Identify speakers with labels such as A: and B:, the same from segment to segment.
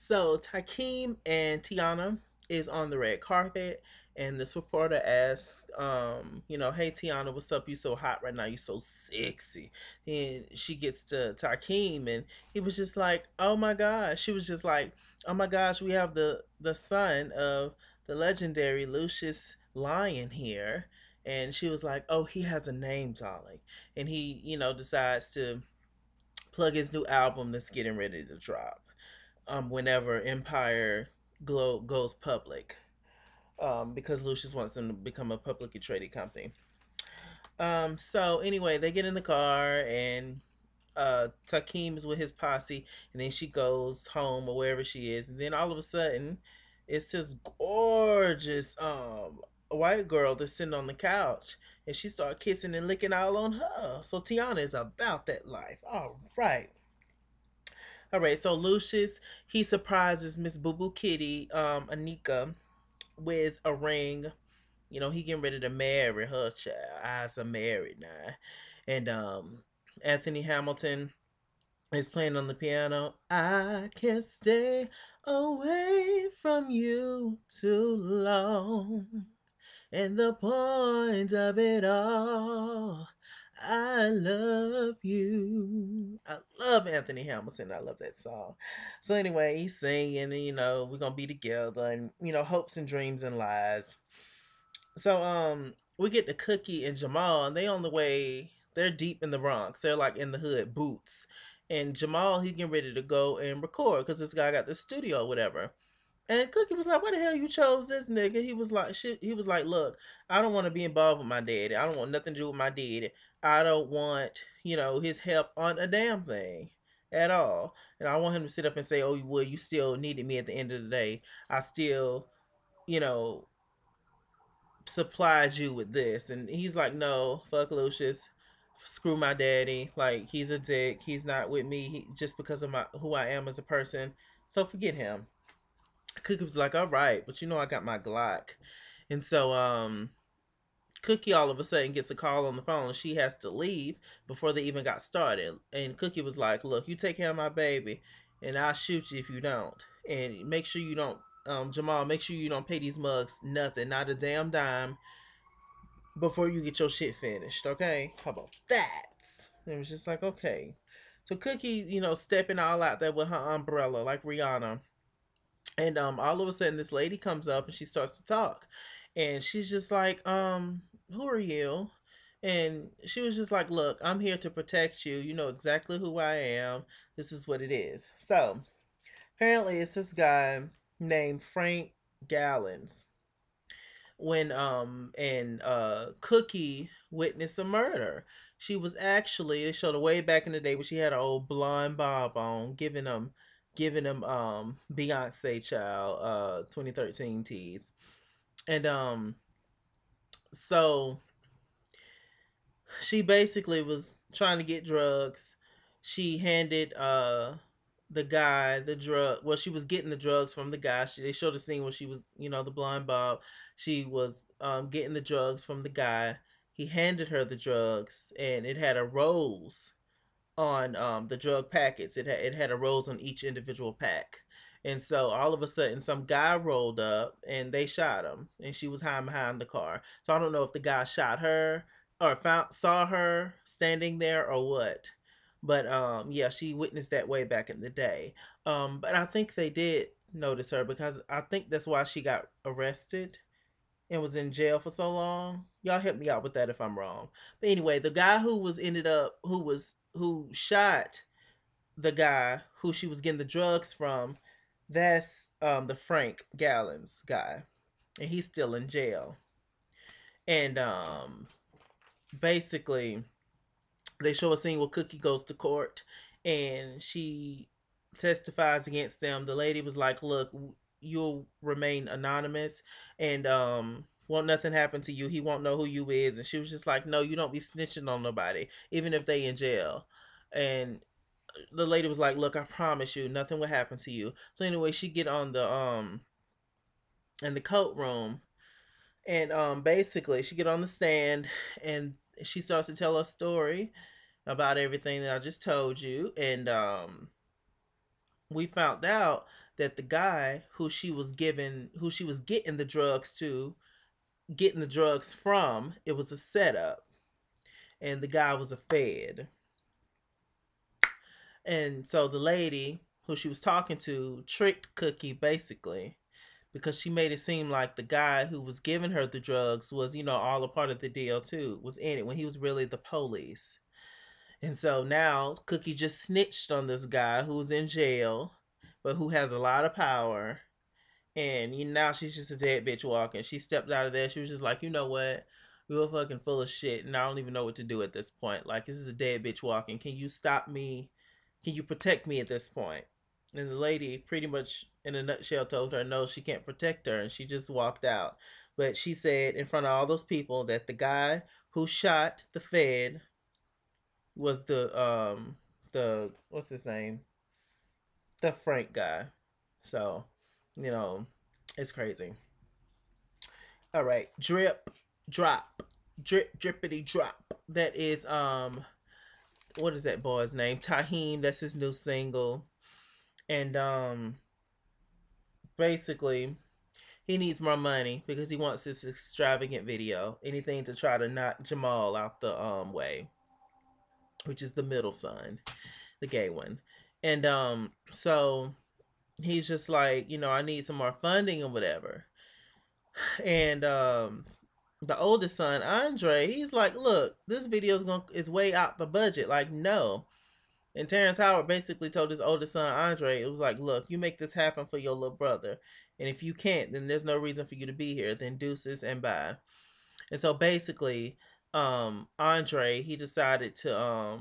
A: So Takeem and Tiana is on the red carpet, and this reporter asks, hey Tiana, what's up? You so hot right now? You so sexy. And she gets to Takeem, and he was just like, oh my gosh. She was just like, oh my gosh, we have the son of the legendary Lucius Lyon here. And she was like, oh, he has a name, darling. And he, decides to plug his new album that's getting ready to drop whenever Empire goes public, because Lucius wants them to become a publicly traded company. So anyway, they get in the car and Takeem is with his posse, and then she goes home or wherever she is, and then all of a sudden, it's this gorgeous white girl that's sitting on the couch, and she started kissing and licking all on her. So Tiana is about that life. All right. So Lucius, he surprises Miss Boo Boo Kitty, Anika, with a ring. He getting ready to marry her child. Eyes are married now. And Anthony Hamilton is playing on the piano. I can't stay away from you too long. And the point of it all, I love you. I love Anthony Hamilton. I love that song. So anyway, he's singing, and we're gonna be together, and hopes and dreams and lies. So we get to Cookie and Jamal, and they on the way. They're deep in the Bronx. They're like in the hood, boots. And Jamal, he getting ready to go and record because this guy got the studio, or whatever. And Cookie was like, "Why the hell you chose this nigga?" He was like, "Shit." He was like, "Look, I don't want to be involved with my daddy. I don't want nothing to do with my daddy. I don't want, his help on a damn thing at all. And I want him to sit up and say, 'Oh, well, you still needed me at the end of the day. I still, you know, supplied you with this.'" And he's like, "No, fuck Lucius. Screw my daddy. Like he's a dick. He's not with me just because of my who I am as a person. So forget him." Cookie was like, "All right, but I got my Glock." And so Cookie all of a sudden gets a call on the phone. She has to leave before they even got started. And Cookie was like, "Look, you take care of my baby, and I'll shoot you if you don't. And make sure you don't, Jamal, make sure you don't pay these mugs nothing, not a damn dime, before you get your shit finished, okay? How about that?" And it was just like, okay. So Cookie, stepping all out there with her umbrella like Rihanna. And all of a sudden this lady comes up and she starts to talk. And she's just like, "Who are you?" And she was just like, "Look, I'm here to protect you. You know exactly who I am. This is what it is." So apparently it's this guy named Frank Gallons. When and Cookie witnessed a murder. She was actually, they showed her way back in the day, but she had an old blonde bob on, giving him Beyonce child 2013 tease. And so she basically was trying to get drugs. She handed the guy the drug. Well, she was getting the drugs from the guy. They showed a scene where she was, the blind Bob. She was getting the drugs from the guy. He handed her the drugs, and it had a rose on the drug packets. It had a rose on each individual pack. And so all of a sudden, some guy rolled up and they shot him, and she was hiding behind the car. So I don't know if the guy shot her or saw her standing there or what. But yeah, she witnessed that way back in the day. But I think they did notice her because I think that's why she got arrested and was in jail for so long. Y'all help me out with that if I'm wrong. But anyway, the guy who shot the guy who she was getting the drugs from, that's the Frank Gallons guy. And he's still in jail. And basically they show a scene where Cookie goes to court and she testifies against them. The lady was like, "Look, you'll remain anonymous, and won't nothing happen to you. He won't know who you is." And she was just like, "No, you don't be snitching on nobody, even if they in jail." And the lady was like, "Look, I promise you, nothing will happen to you." So anyway, she get on the in the coat room, and basically she get on the stand, and she starts to tell a story about everything that I just told you. And we found out that the guy who she was getting the drugs to, getting the drugs from, it was a setup, and the guy was a fed. And so the lady who she was talking to tricked Cookie basically, because she made it seem like the guy who was giving her the drugs was, all a part of the deal too, was in it, when he was really the police. And so now Cookie just snitched on this guy who's in jail, but who has a lot of power. And now she's just a dead bitch walking. She stepped out of there. She was just like, you know what? We were fucking full of shit, and I don't even know what to do at this point. Like, this is a dead bitch walking. Can you stop me? Can you protect me at this point? And the lady, pretty much in a nutshell, told her no, she can't protect her, and she just walked out. But she said in front of all those people that the guy who shot the Fed was the what's his name? The Frank guy. So, you know, it's crazy. All right, drip, drop, drip, drippity drop. That is what is that boy's name? Taheem. That's his new single, and basically he needs more money because he wants this extravagant video. Anything to try to knock Jamal out the way, which is the middle son, the gay one, and so he's just like, I need some more funding or whatever. And the oldest son, Andre, he's like, look, this video is way out the budget. Like, no. And Terrence Howard basically told his oldest son, Andre, it was like, look, you make this happen for your little brother. And if you can't, then there's no reason for you to be here. Then deuces and bye. And so basically, Andre, he decided to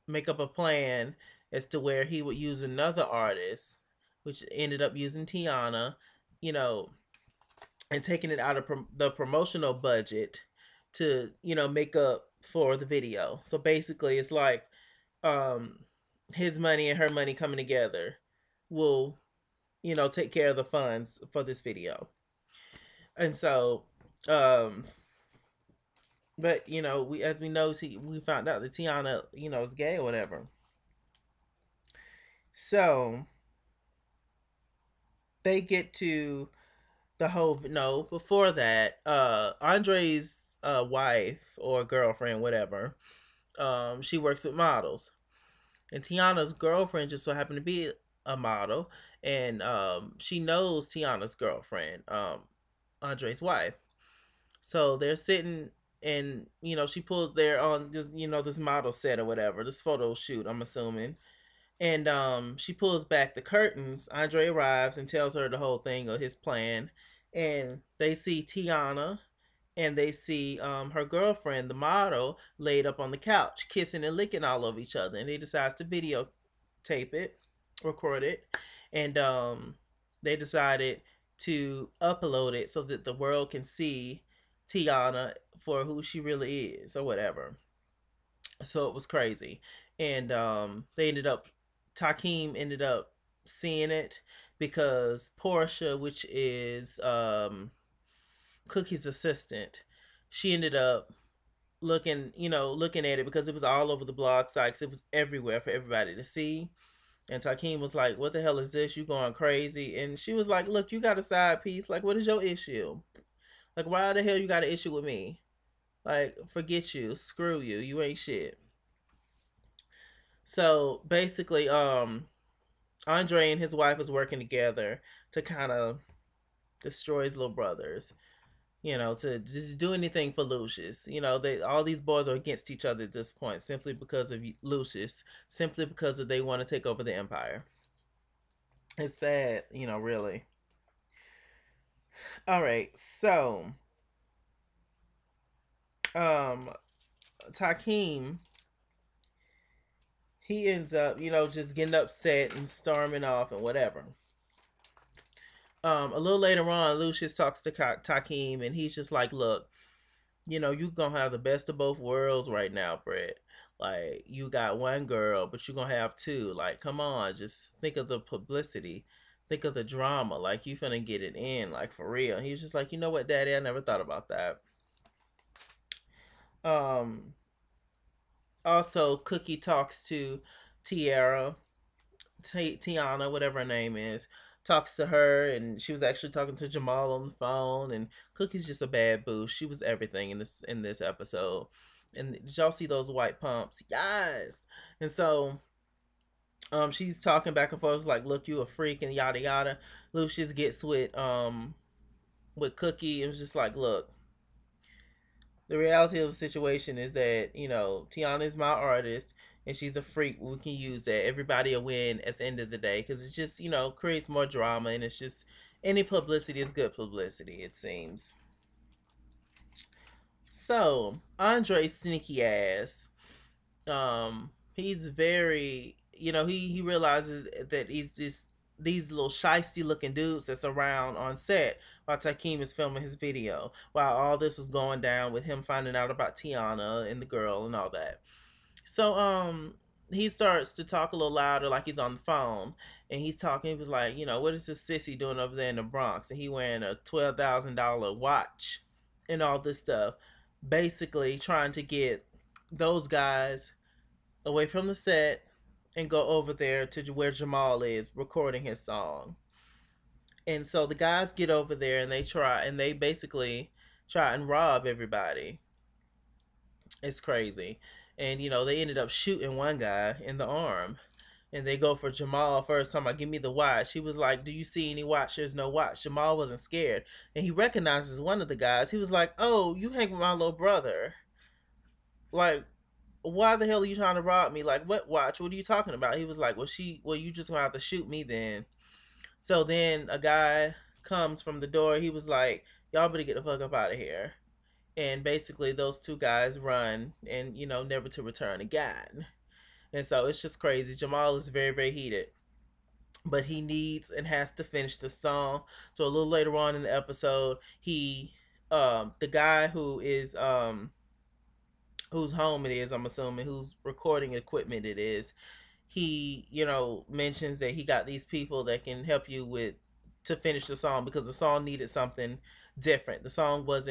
A: make up a plan as to where he would use another artist, which ended up using Tiana, you know, and taking it out of the promotional budget to, make up for the video. So basically, it's like um, his money and her money coming together will, take care of the funds for this video. And so, but we, as we know, we found out that Tiana, is gay or whatever. So they get to the whole, no, before that, Andre's wife or girlfriend, whatever, she works with models, and Tiana's girlfriend just so happened to be a model, and she knows Tiana's girlfriend, Andre's wife. So they're sitting, and she pulls there on this, this model set or whatever, this photo shoot, I'm assuming. And she pulls back the curtains. Andre arrives and tells her the whole thing of his plan. And they see Tiana, and they see her girlfriend, the model, laid up on the couch, kissing and licking all over each other. And they decide to videotape it, record it. And they decided to upload it so that the world can see Tiana for who she really is or whatever. So it was crazy. And they ended up, Takeem ended up seeing it because Portia, which is Cookie's assistant, she ended up looking at it because it was all over the blog sites. It was everywhere for everybody to see. And Takeem was like, what the hell is this? You going crazy? And she was like, look, you got a side piece. Like, what is your issue? Like, why the hell you got an issue with me? Like, forget you. Screw you. You ain't shit. So basically, Andre and his wife was working together to kind of destroy his little brothers. To just do anything for Lucius. All these boys are against each other at this point simply because of Lucius, simply because of they want to take over the empire. It's sad, really. All right, so Takeem, he ends up, just getting upset and storming off and whatever. A little later on, Lucius talks to Takeem, and he's just like, look, you gonna have the best of both worlds right now, Brett. Like, you got one girl, but you're gonna have two. Like, come on, just think of the publicity. Think of the drama. Like, you finna get it in, like, for real. And he was just like, you know what, Daddy, I never thought about that. Also, Cookie talks to Tiara. Tiana, whatever her name is, talks to her, and she was actually talking to Jamal on the phone. And Cookie's just a bad boo. She was everything in this episode. And did y'all see those white pumps? Yes. And so she's talking back and forth like, look, you a freak and yada yada. Lucius gets with Cookie and was just like, look, the reality of the situation is that, you know, Tiana is my artist and she's a freak. We can use that. Everybody will win at the end of the day because it's just, you know, creates more drama, and it's just any publicity is good publicity, it seems. So Andre's sneaky ass. He's very, you know, he realizes that he's just these little shisty looking dudes that's around on set while Takeem is filming his video, while all this was going down with him finding out about Tiana and the girl and all that. So he starts to talk a little louder like he's on the phone, and he's talking. He was like, you know, what is this sissy doing over there in the Bronx? And he wearing a $12,000 watch and all this stuff, basically trying to get those guys away from the set and go over there to where Jamal is recording his song. And so the guys get over there and they basically try and rob everybody. It's crazy. And you know, they ended up shooting one guy in the arm. And they go for Jamal first, talking about, give me the watch. He was like, do you see any watch? There's no watch. Jamal wasn't scared. And he recognizes one of the guys. He was like, oh, you hang with my little brother. Like, why the hell are you trying to rob me? Like, what watch? What are you talking about? He was like, well, you just gonna have to shoot me then. So then a guy comes from the door. He was like, y'all better get the fuck up out of here. And basically, those two guys run and, you know, never to return again. And so it's just crazy. Jamal is very, very heated, but he needs and has to finish the song. So a little later on in the episode, the guy whose home it is, I'm assuming, whose recording equipment it is, he, you know, mentions that he got these people that can help you with to finish the song because the song needed something different. The song was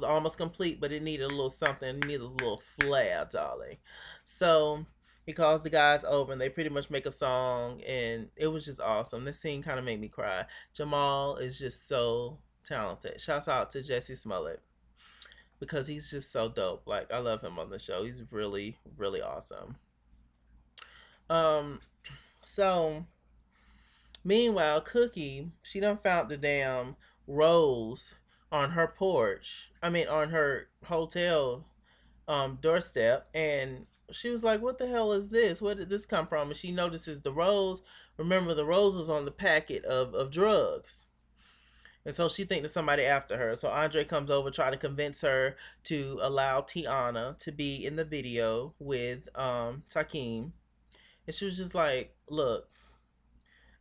A: almost complete, but it needed a little something, it needed a little flair, darling. So he calls the guys over and they pretty much make a song, and it was just awesome. This scene kind of made me cry. Jamal is just so talented. Shouts out to Jesse Smollett because he's just so dope. Like, I love him on the show. He's really, really awesome. Um, so meanwhile, Cookie, she done found the damn rose on her porch. I mean, on her hotel doorstep, and she was like, "What the hell is this? Where did this come from?" And she notices the rose. Remember, the rose was on the packet of drugs. And so she thinks that somebody after her. So Andre comes over, try to convince her to allow Tiana to be in the video with Takeem. And she was just like, look,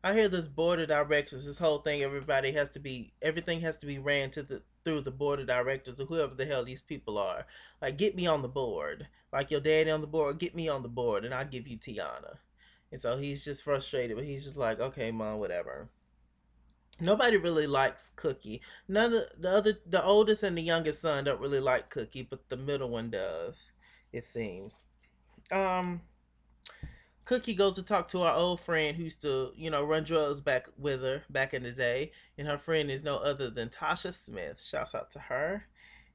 A: I hear this board of directors, this whole thing, everything has to be ran through the board of directors or whoever the hell these people are. Like, get me on the board. Like your daddy on the board, get me on the board and I'll give you Tiana. And so he's just frustrated, but he's just like, okay, mom, whatever. Nobody really likes Cookie. None of the oldest and the youngest son don't really like Cookie, but the middle one does, it seems. Um, Cookie goes to talk to our old friend who used to, you know, run drugs back with her back in the day, and her friend is no other than Tasha Smith. Shouts out to her.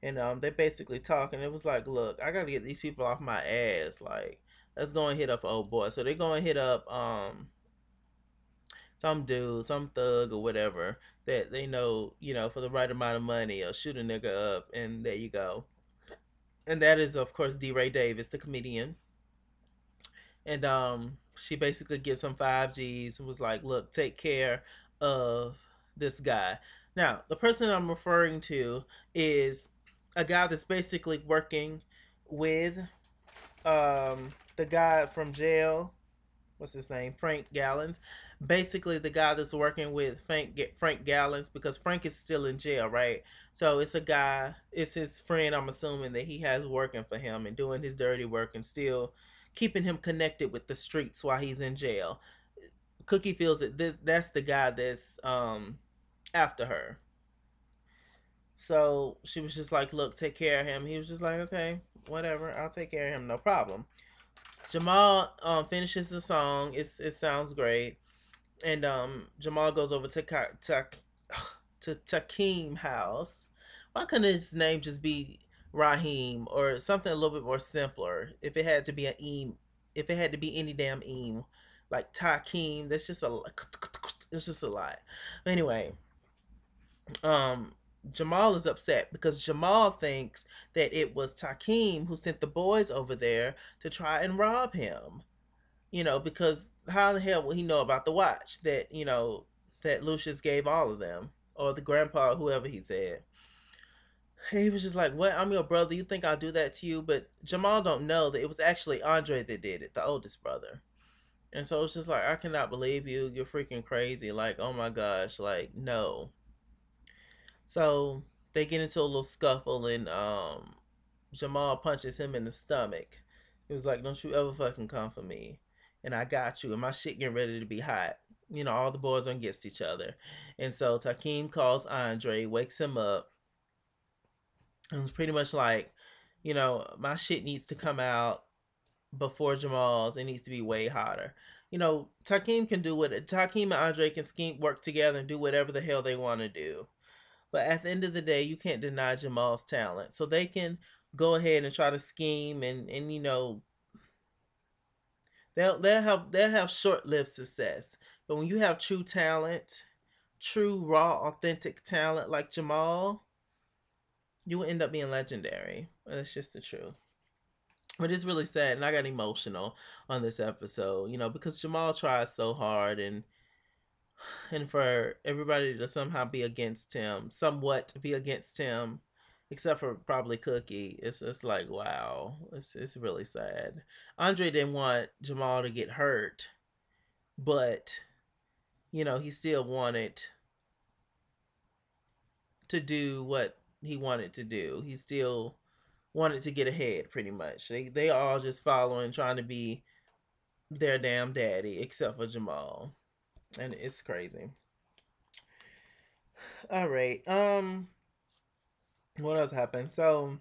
A: And they basically talk, and it was like, look, I gotta get these people off my ass. Like, let's go and hit up old boy. So they go and hit up some dude, some thug or whatever that they know, you know, for the right amount of money, or shoot a nigga up, and there you go. And that is, of course, D. Ray Davis, the comedian. And she basically gives him 5 G's and was like, look, take care of this guy. Now, the person I'm referring to is a guy that's basically working with the guy from jail. What's his name? Frank Gallons. Basically, the guy that's working with Frank Gallons, because Frank is still in jail, right? So it's his friend, I'm assuming, that he has working for him and doing his dirty work and still keeping him connected with the streets while he's in jail. Cookie feels that that's the guy that's after her. So she was just like, look, take care of him. He was just like, okay, whatever, I'll take care of him, no problem. Jamal finishes the song. It sounds great, and Jamal goes over to to Takeem house. Why couldn't his name just be Raheem or something a little bit more simpler? If it had to be an eem, if it had to be any damn eem, like Takeem, that's just a it's just a lot. Anyway, um Jamal is upset because Jamal thinks that it was Takeem who sent the boys over there to try and rob him. Because how the hell will he know about the watch that, that Lucius gave all of them, or the grandpa, whoever he said. He was just like, "What? I'm your brother. You think I'll do that to you?" But Jamal don't know that it was actually Andre that did it, the oldest brother. And so it's just like, I cannot believe you. You're freaking crazy. Like, oh my gosh. Like, no. So they get into a little scuffle, and Jamal punches him in the stomach. He was like, "Don't you ever fucking come for me. And I got you. And my shit getting ready to be hot." All the boys are against each other. And so Takeem calls Andre, wakes him up, and it's pretty much like, my shit needs to come out before Jamal's. It needs to be way hotter. Takeem can do what Takeem and Andre can scheme, work together, and do whatever the hell they want to do. But at the end of the day, you can't deny Jamal's talent. So they can go ahead and try to scheme, and they'll have short-lived success. But when you have true talent, true raw authentic talent like Jamal, you will end up being legendary. That's just the truth. But it's really sad, and I got emotional on this episode, because Jamal tried so hard, and for everybody to somehow be against him, somewhat be against him, except for probably Cookie. It's like, wow, it's really sad. Andre didn't want Jamal to get hurt, but he still wanted to do what he wanted to do. He still wanted to get ahead, pretty much. They all just following, trying to be their damn daddy, except for Jamal, and it's crazy. All right. What else happened? So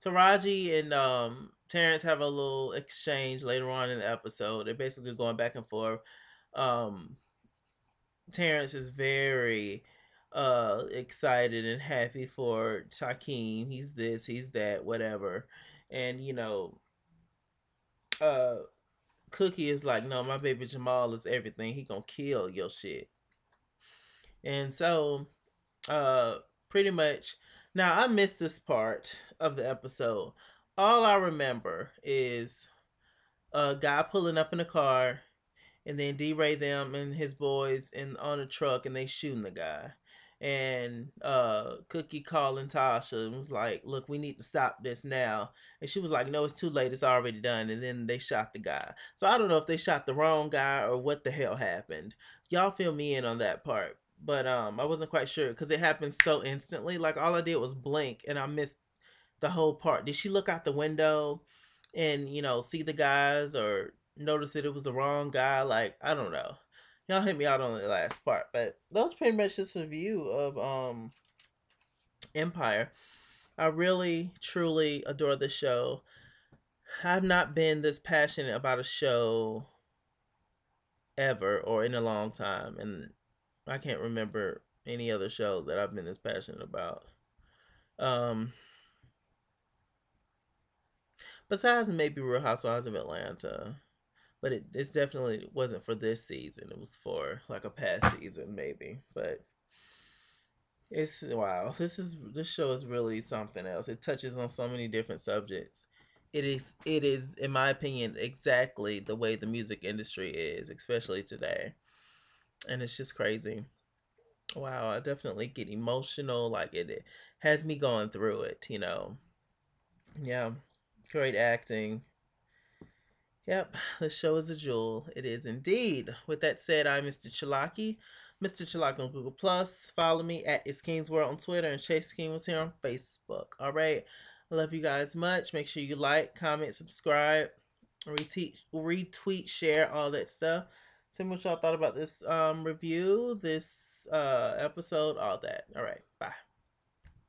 A: Taraji and Terrence have a little exchange later on in the episode. They're basically going back and forth. Um, Terrence is very excited and happy for Takeem. He's this, he's that, whatever. And uh Cookie is like, "No, my baby Jamal is everything. He gonna kill your shit." And so uh pretty much, now I missed this part of the episode. All I remember is a guy pulling up in a car, and then D-Ray them and his boys in on a truck, and they shooting the guy. And Cookie calling Tasha and was like, "Look, we need to stop this now." And she was like, "No, it's too late. It's already done." And then they shot the guy. So I don't know if they shot the wrong guy or what the hell happened. Y'all fill me in on that part. But I wasn't quite sure because it happened so instantly. Like, all I did was blink, and I missed the whole part. Did she look out the window and see the guys, or notice that it was the wrong guy? Like, I don't know. Y'all hit me out on the last part, but that was pretty much just a view of Empire. I really truly adore the show. I've not been this passionate about a show ever, or in a long time, and I can't remember any other show that I've been this passionate about. Um Besides maybe Real Housewives of Atlanta. But it's definitely wasn't for this season. It was for like a past season, maybe. But it's wow. This show is really something else. It touches on so many different subjects. It is in my opinion exactly the way the music industry is, especially today. And it's just crazy. Wow, I definitely get emotional. Like, it has me going through it. Yeah, great acting. Yep, the show is a jewel. It is indeed. With that said, I'm Mr. Chalaki. Mr. Chalaki on Google Plus. Follow me at It's King's World on Twitter, and Chase King was here on Facebook. All right. I love you guys much. Make sure you like, comment, subscribe, retweet, share, all that stuff. Tell me what y'all thought about this review, this episode, all that. All right. Bye.